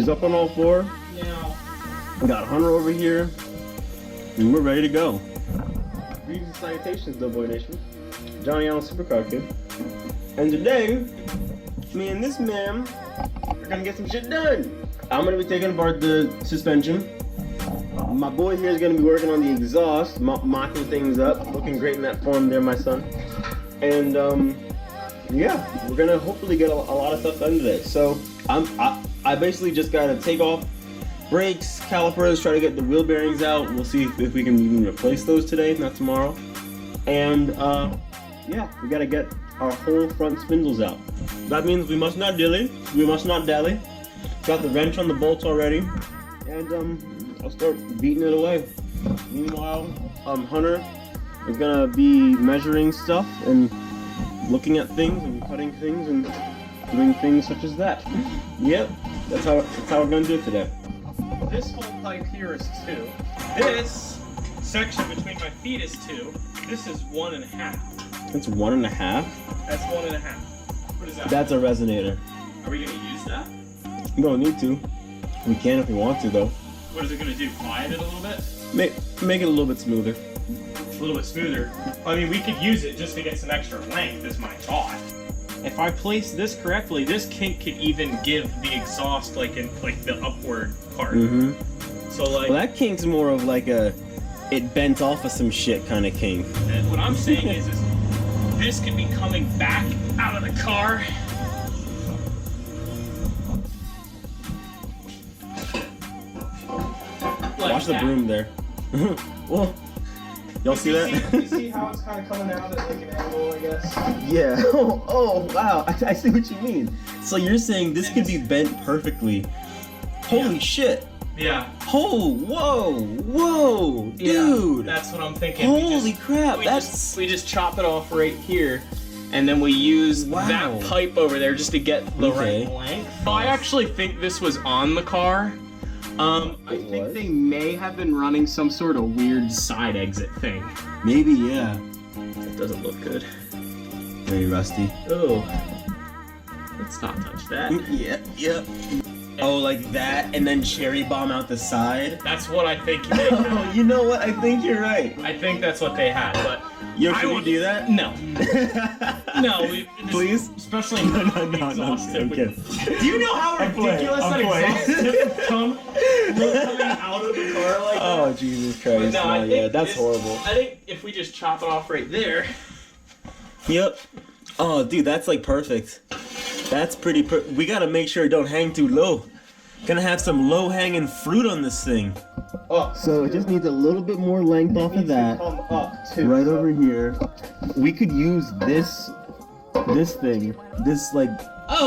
She's up on all four. Now, We got Hunter over here, and we're ready to go. Greetings and salutations, Doughboy Nation. Johnny Allen Supercar Kid. And today, me and this man are gonna get some shit done. I'm gonna be taking apart the suspension. My boy here is gonna be working on the exhaust, mocking things up, looking great in that form there, my son. And yeah, we're gonna hopefully get a lot of stuff done today. So I basically just gotta take off brakes, calipers, try to get the wheel bearings out. We'll see if we can even replace those today, if not tomorrow. And yeah, we gotta get our whole front spindles out. That means we must not dilly. We must not dally. Got the wrench on the bolts already, and I'll start beating it away. Meanwhile, Hunter is gonna be measuring stuff and looking at things and cutting things and doing things such as that. Yep, that's how we're gonna do it today. this whole pipe here is 2. This section between my feet is 2. This is 1.5. That's 1.5? That's 1.5. What is that? That's a resonator. Are we gonna use that? We don't need to. We can if we want to, though. What is it gonna do? Quiet it a little bit? Make it a little bit smoother. A little bit smoother. I mean, we could use it just to get some extra length, is my thought. If I place this correctly, this kink could even give the exhaust like the upward part. Mm-hmm. So like, well, that kink's more of like a it bent off of some shit kind of kink. and what I'm saying is this could be coming back out of the car. Like Watch the that. broom there. Well, y'all see that? You see how it's kind of coming out at like an angle, I guess? Yeah. Oh wow. I see what you mean. So you're saying this could be bent perfectly. Holy shit. Yeah. Oh, whoa, dude. Yeah, that's what I'm thinking. Holy crap, we that's... we just chop it off right here, and then we use Wow. that pipe over there just to get the Okay. right length. I actually think this was on the car. I It think was? they may have been running some sort of weird side exit thing. Maybe, yeah. It doesn't look good. Very rusty. Oh. Let's not touch that. Yep. Oh, like that, and then cherry bomb out the side? That's what I think they Oh, had. you know what? I think you're right. I think that's what they had, but Can you do that? No. No, Please? Especially No, the no, exhaust I'm tip. kidding. Do you know how I'm playing, ridiculous I'm that playing. exhaust tip would come coming out of the car like that? Oh, Jesus But Christ. no, I No, think yeah, that's this- horrible. I think if we just chop it off right there. Yep. Oh, dude, that's like perfect. That's pretty we gotta make sure it don't hang too low. Gonna have some low-hanging fruit on this thing. Oh, So it just needs a little bit more length off of that. come up too. Right over here. We could use this thing, this like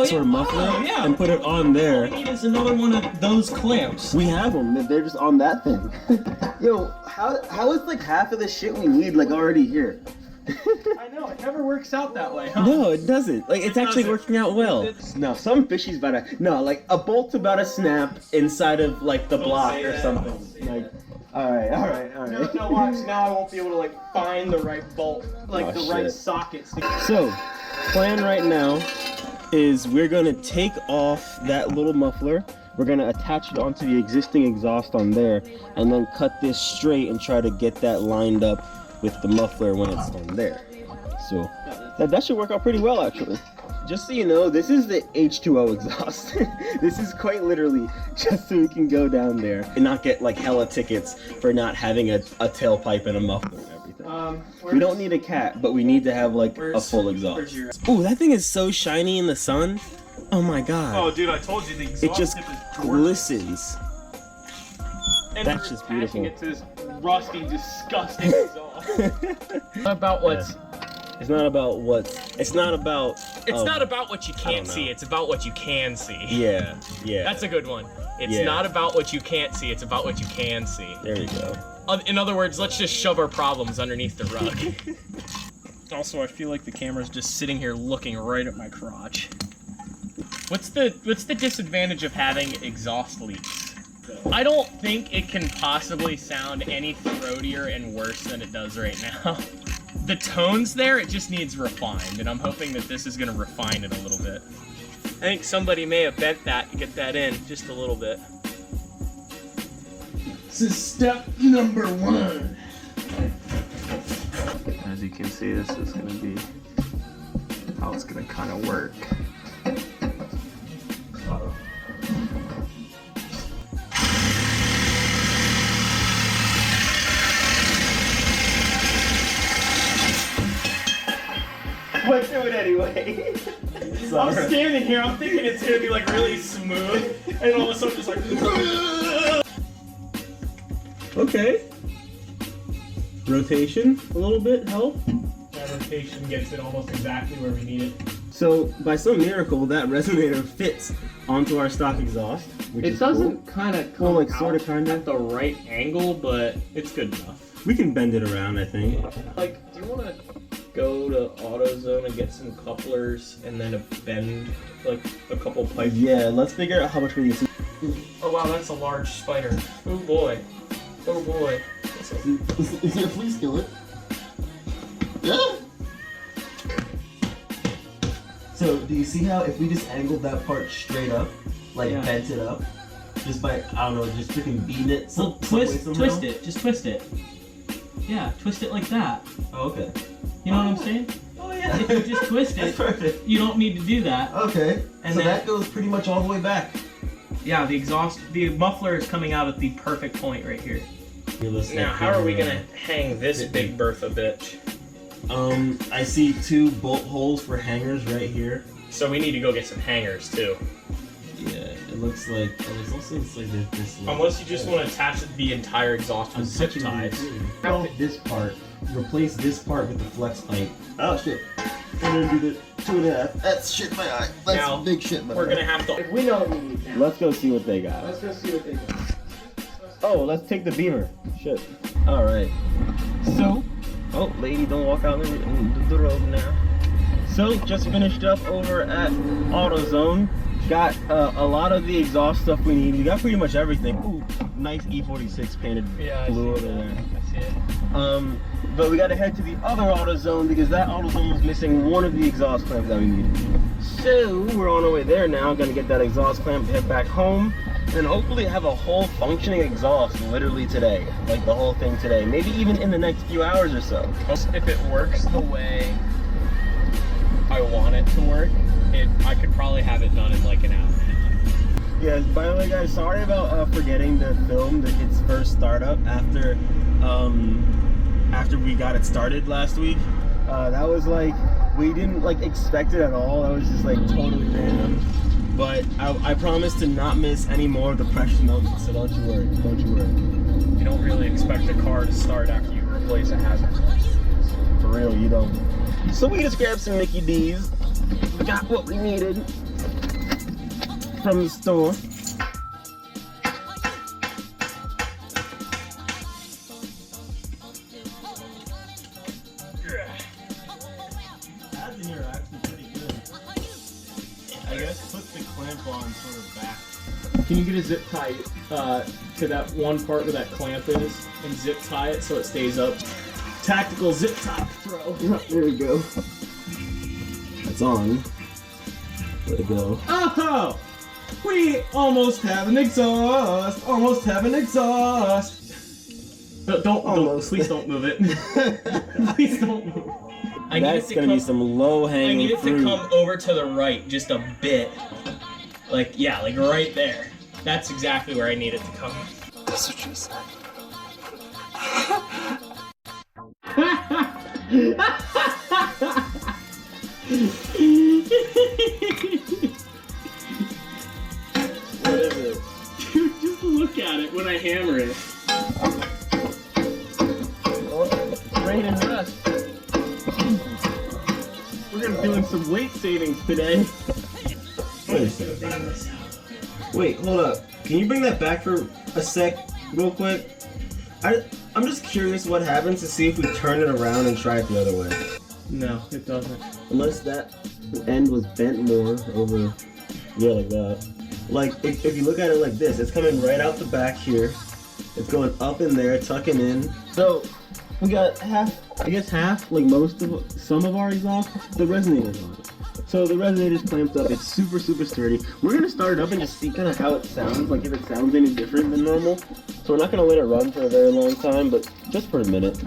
sort of muffler, and put it on All there. we need is another one of those clamps. We have them. They're just on that thing. Yo, how is like half of the shit we need like already here? I know, it never works out that way, huh? No, it doesn't. Like it's actually doesn't. working out well. It's- No, some fishy's about to. No, like a bolt's about to snap inside of like the block say or that, something. don't say Like, all right. No, watch, now I won't be able to like find the right bolt, like Oh, the right shit. sockets. So, plan right now is we're gonna take off that little muffler. We're gonna attach it onto the existing exhaust on there, and then cut this straight and try to get that lined up with the muffler when it's on there. So that should work out pretty well, actually. Just so you know, this is the H20i exhaust. This is quite literally just so we can go down there and not get like hella tickets for not having a tailpipe and a muffler and everything. We don't need a cat, but we need to have like a full exhaust. Ooh, that thing is so shiny in the sun. Oh my god. Oh, dude, I told you the exhaust It just tip is gorgeous. glistens. And That's we're just attaching beautiful. it to this rusty, disgusting exhaust. What about what's? It's not about what. It's not about. It's not about what you don't can't know. see. It's about what you can see. Yeah. That's a good one. It's Yeah. not about what you can't see. It's about what you can see. There we go. In other words, let's just shove our problems underneath the rug. Also, I feel like the camera's just sitting here looking right at my crotch. What's the disadvantage of having exhaust leaks? I don't think it can possibly sound any throatier and worse than it does right now. The tone's there, it just needs refined, and I'm hoping that this is gonna refine it a little bit. think somebody may have bent that to get that in just a little bit. This is step number 1. As you can see, this is going to be how it's going to kind of work. Let's do it anyway. I'm standing here, I'm thinking it's gonna be like really smooth, and all of a sudden just like. Okay. Rotation a little bit help. That rotation gets it almost exactly where we need it. So by some miracle, that resonator fits onto our stock exhaust. Which It is doesn't cool. kind of come like out sort of kind at of. the right angle, but it's good enough. We can bend it around, I think. Like, do you want to go to AutoZone and get some couplers and then bend like a couple pipes? Yeah, let's figure out how much we need. Oh wow, that's a large spider. Oh boy. Oh boy. Is there a flea skillet? Yeah. So, do you see how if we just angled that part straight up, like Yeah. bent it up, just by, I don't know, just freaking beating it some, Well, some way twist somehow? it. Just twist it. Yeah, twist it like that. Oh, okay. You know what I'm saying? Oh, yeah. If you just twist That's it, perfect. you don't need to do that. Okay. And so then- that goes pretty much all the way back. Yeah, the muffler is coming out at the perfect point right here. Now, how are we gonna hang this big Bertha bitch? I see 2 bolt holes for hangers right here. So we need to go get some hangers too. Yeah, it looks like, it also looks like there's this. Unless you just want to attach the entire exhaust with zip ties. This part, replace this part with the flex pipe. Oh shit. And then do the 2.5. That's shit in my eye. That's Now, big shit in my eye. We're gonna have to. If we know what we need now. Let's go see what they got. Let's go see what they got. Oh, let's take the Beamer. Shit. All right. So, oh, lady, don't walk out in the road now. So, just finished up over at AutoZone. Got a lot of the exhaust stuff we need. We got pretty much everything. Ooh, nice E46 painted blue over there. I see it. But we got to head to the other AutoZone because that AutoZone was missing one of the exhaust clamps that we needed. So, we're on our way there now. Gonna get that exhaust clamp, head back home, and hopefully have a whole functioning exhaust literally today. Like the whole thing today. Maybe even in the next few hours or so. If it works the way I want it to work, I could probably have it done in like an hour and a half. Yeah, by the way guys, sorry about forgetting to film its first startup after we got it started last week. That was like, we didn't like expect it at all. That was just like totally random. But I promise to not miss any more of the precious moments, so don't you worry, don't you worry. You don't really expect a car to start after you replace a hazard. For real, you don't. So we just grabbed some Mickey D's. We got what we needed from the store. Pads in here are actually pretty good. I guess put the clamp on sort of back. Can you get a zip tie to that one part where that clamp is and zip tie it so it stays up? Tactical zip tie throw. There we go. It's on. Let it go. Oh! We almost have an exhaust! Almost have an exhaust! Don't, Almost. please don't move it. Please don't move. I need That's it to gonna come, be some low I hanging need it fruit. to come over to the right just a bit. Like, yeah, like right there. That's exactly where I need it to come. That's what you said. What is it? Dude, just look at it when I hammer it. Rain and rust. We're gonna be doing some weight savings today. Wait a second. Wait, hold up. Can you bring that back for a sec, real quick? I'm just curious what happens to see if we turn it around and try it the other way. No, it doesn't. Unless that end was bent more over, yeah, like that. Like, if you look at it like this, it's coming right out the back here. It's going up in there, tucking in. So, we got half, I guess half, like some of our exhaust, the resonator's on it. So the resonator's clamped up. It's super sturdy. We're gonna start it up and just see kind of how it sounds, like if it sounds any different than normal. So we're not gonna let it run for a very long time, but just for a minute.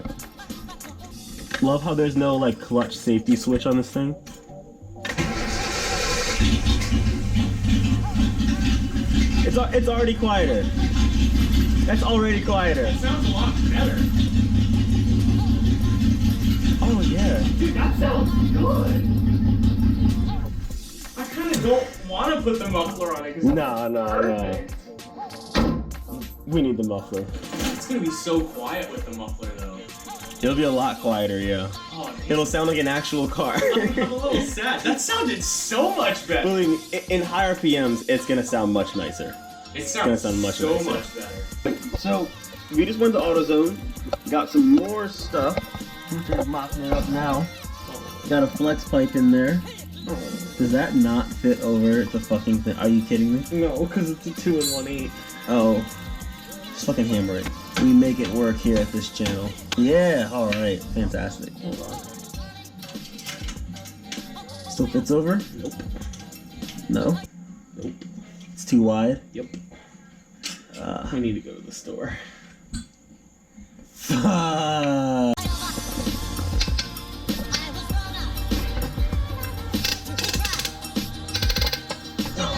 Love how there's no like clutch safety switch on this thing. It's already quieter. That's already quieter. It sounds a lot better. Oh yeah. Dude, that sounds good. I kind of don't want to put the muffler on it. No. We need the muffler. It's gonna be so quiet with the muffler though. It'll be a lot quieter, yeah. Oh, It'll sound like an actual car. I'm a little sad. That sounded so much better. Believe me, in higher PMs, it's gonna sound much nicer. It It's gonna sounds sound much so nicer. much better. So, we just went to AutoZone, got some more stuff. I'm just mopping it up now. Got a flex pipe in there. Does that not fit over the fucking thing? Are you kidding me? No, because it's a 2 in 1/8. Oh. Just fucking hammer it. We make it work here at this channel. Yeah, alright. Fantastic. Hold on. Still fits over? Nope. No? Nope. It's too wide? Yep. We need to go to the store. Fuck.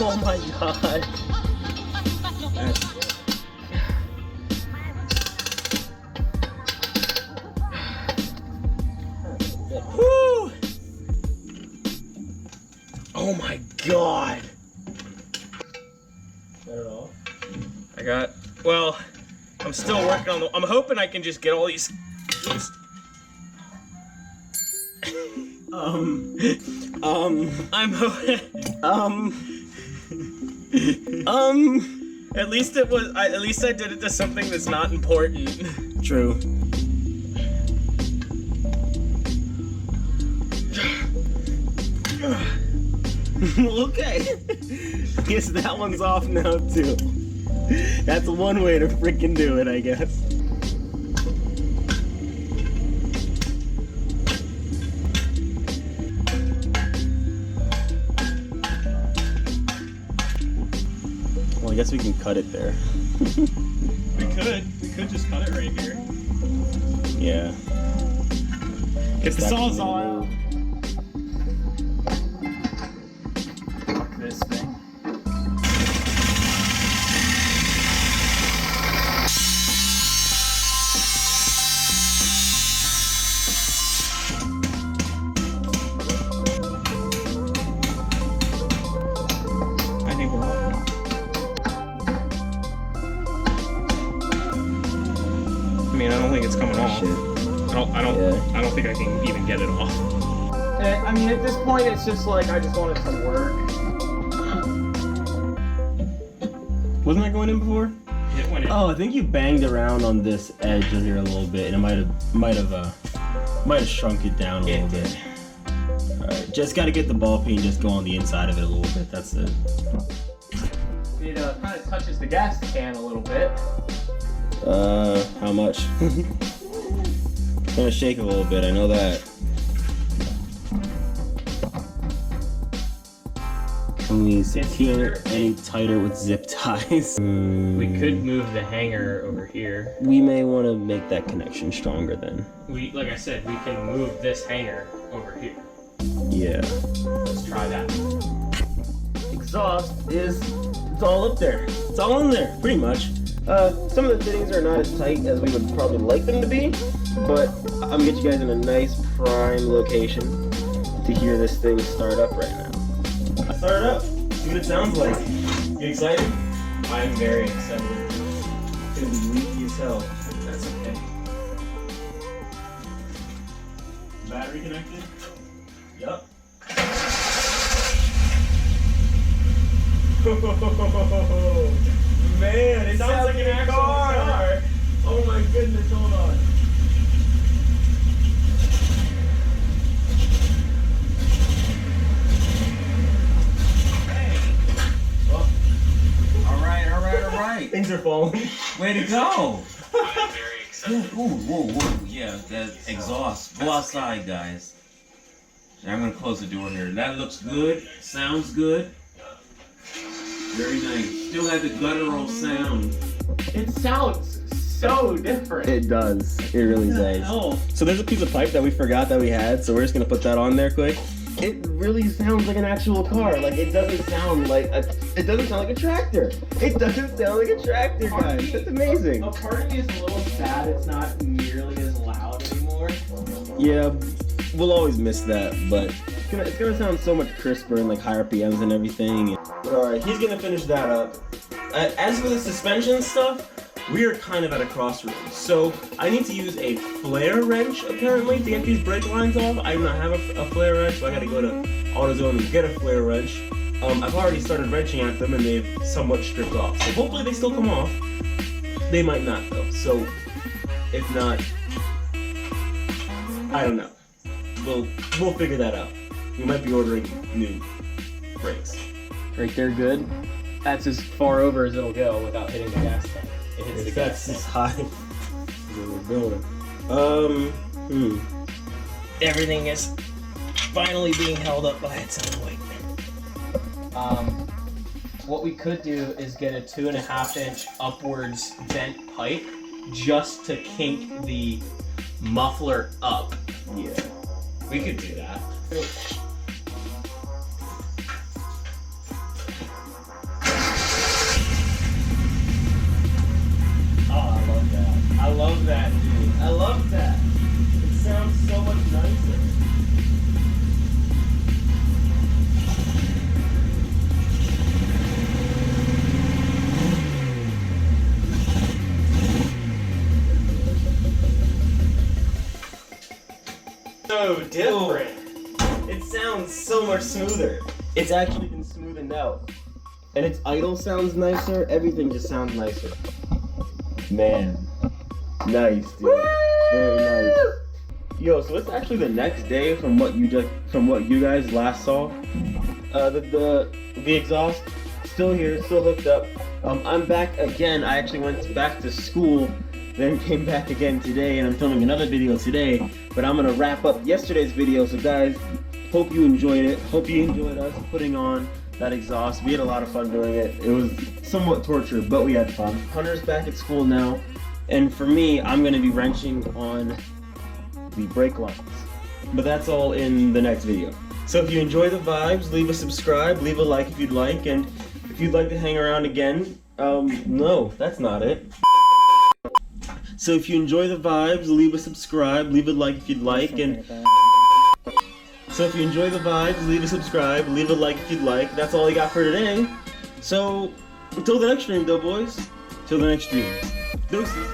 Oh my god. Whew. Oh my god. Is that it all? Well, I'm still working on the, I'm hoping I can just get all these I'm hoping at least it was at least I did it to something that's not important. True. Okay. Guess that one's off now too. That's one way to freaking do it, I guess. Well, I guess we can cut it there. We could just cut it right here. Yeah. Get the That's sawzall out. move. Fuck this thing. I think we're on. I mean, I don't think it's coming off. Shit. I don't think I can even get it off. I mean, at this point, it's just like I just want it to work. Wasn't that going in before? It went in. Oh, I think you banged around on this edge of here a little bit, and it might have shrunk it down a little bit. All right, just got to get the ball peen, just go on the inside of it a little bit. That's it. It kind of touches the gas can a little bit. How much? Gonna shake a little bit. I know that. Can we secure it any tighter with zip ties? We could move the hanger over here. We may want to make that connection stronger then. Like I said, we can move this hanger over here. Yeah. Let's try that. Exhaust it's all up there. It's all in there, pretty much. Some of the fittings are not as tight as we would probably like them to be, but I'm gonna get you guys in a nice prime location to hear this thing start up right now. I start it up. See what it sounds like. You excited? I'm very excited. It's gonna be leaky as hell. That's okay. Battery connected? Yup. Man, it sounds like an actual car. Oh my goodness, hold on. Alright. Things are falling. Way to go. I'm very excited. Ooh, whoa. Yeah, that exhaust. Go outside, guys. And I'm gonna close the door here. That looks good. Sounds good. Very nice. Still had the guttural sound. It sounds so different. It does. It really does. Hell? So there's a piece of pipe that we forgot that we had, so we're just gonna put that on there quick. It really sounds like an actual car. Like it doesn't sound like a tractor. It doesn't sound like a tractor, guys. That's amazing. A part of me is a little sad it's not nearly as loud anymore. Yeah, we'll always miss that, but it's gonna sound so much crisper and like higher PMs and everything. All right, he's gonna finish that up. As for the suspension stuff, we are kind of at a crossroads. So I need to use a flare wrench apparently to get these brake lines off. I do not have a flare wrench, so I gotta go to AutoZone and get a flare wrench. I've already started wrenching at them and they've somewhat stripped off. So hopefully they still come off. They might not though. So if not, I don't know. We'll figure that out. We might be ordering new brakes. Right there, good. That's as far over as it'll go without hitting the gas tank. It hits the gas tank. That's high. We're building. Everything is finally being held up by its own weight. What we could do is get a 2.5-inch upwards bent pipe just to kink the muffler up. Yeah. We could do that. I love that, dude. I love that. It sounds so much nicer. So different. It sounds so much smoother. It's actually been smoothened out. And its idle sounds nicer. Everything just sounds nicer. Man. Nice, dude. Very nice. Yo, so it's actually the next day from what you guys last saw. The exhaust still here, still hooked up. I'm back again. I actually went back to school, then came back again today, and I'm filming another video today. But I'm gonna wrap up yesterday's video. So guys, hope you enjoyed it. Hope you enjoyed us putting on that exhaust. We had a lot of fun doing it. It was somewhat torture, but we had fun. Hunter's back at school now. And for me, I'm going to be wrenching on the brake lines. But that's all in the next video. So if you enjoy the vibes, leave a subscribe, leave a like if you'd like, and if you'd like to hang around again, no, that's not it. So if you enjoy the vibes, leave a subscribe, leave a like if you'd like, and so if you enjoy the vibes, leave a subscribe, leave a like if you'd like. That's all I got for today. So until the next stream, though, boys. Till the next stream. Deuces.